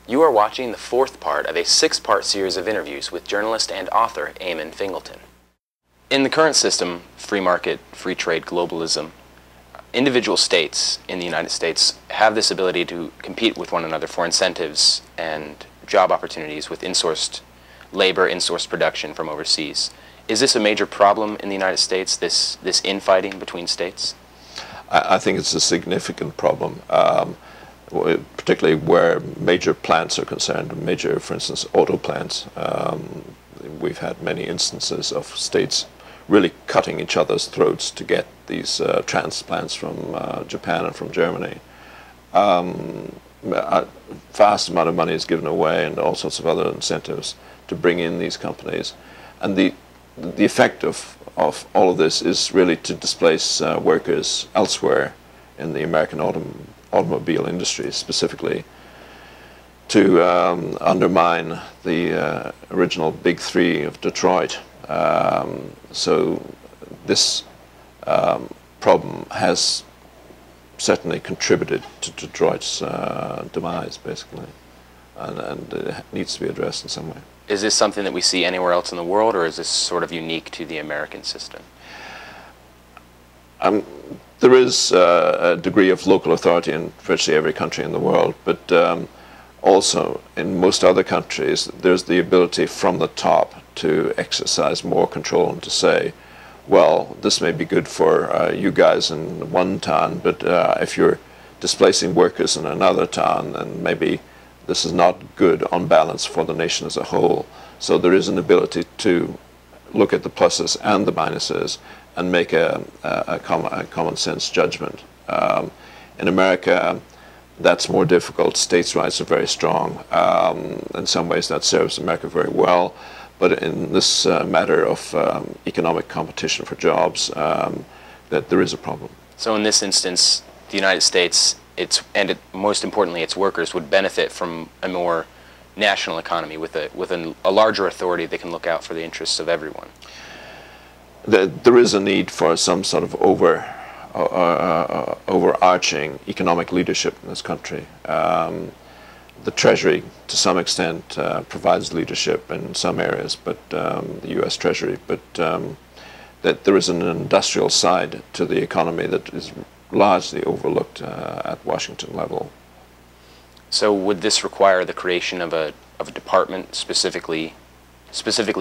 You are watching the fourth part of a six-part series of interviews with journalist and author Eamonn Fingleton. In the current system, free market, free trade, globalism, individual states in the United States have this ability to compete with one another for incentives and job opportunities with insourced labor, insourced production from overseas. Is this a major problem in the United States, this infighting between states? I think it's a significant problem. Particularly where major plants are concerned, major, for instance, auto plants. We've had many instances of states really cutting each other's throats to get these transplants from Japan and from Germany. A vast amount of money is given away and all sorts of other incentives to bring in these companies. And the effect of all of this is really to displace workers elsewhere in the American automobile industry, specifically to undermine the original Big Three of Detroit. So this problem has certainly contributed to Detroit's demise, basically, and it needs to be addressed in some way. Is this something that we see anywhere else in the world, or is this sort of unique to the American system? There is a degree of local authority in virtually every country in the world, but also in most other countries there's the ability from the top to exercise more control and to say, well, this may be good for you guys in one town, but if you're displacing workers in another town, then maybe this is not good on balance for the nation as a whole. So there is an ability to look at the pluses and the minuses and make a common sense judgment. In America, that's more difficult. States' rights are very strong. In some ways, that serves America very well. But in this matter of economic competition for jobs, that there is a problem. So in this instance, the United States, most importantly, its workers would benefit from a more national economy with a larger authority that can look out for the interests of everyone. There is a need for some sort of overarching economic leadership in this country. The Treasury, to some extent, provides leadership in some areas, but the U.S. Treasury, but that there is an industrial side to the economy that is largely overlooked at Washington level. So would this require the creation of a department specifically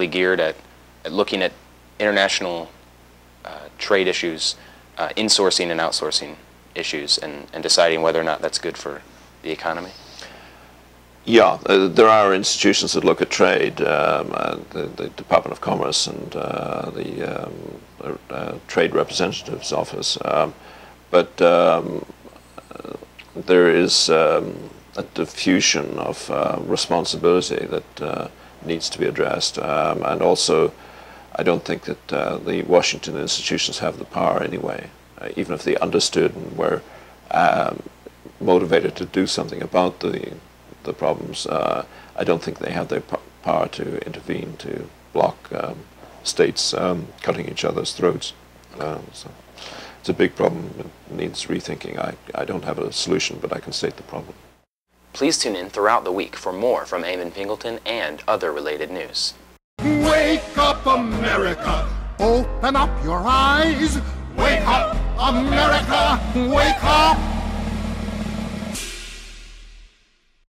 geared at looking at international trade issues, insourcing and outsourcing issues, and deciding whether or not that's good for the economy? Yeah, there are institutions that look at trade, the Department of Commerce and the Trade Representative's Office, but there is a diffusion of responsibility that needs to be addressed, and also I don't think that the Washington institutions have the power anyway, even if they understood and were motivated to do something about the problems. I don't think they have the power to intervene, to block states cutting each other's throats. So it's a big problem. It needs rethinking. I don't have a solution, but I can state the problem. Please tune in throughout the week for more from Eamonn Fingleton and other related news. Wake up, America! Open up your eyes! Wake up, America! Wake up!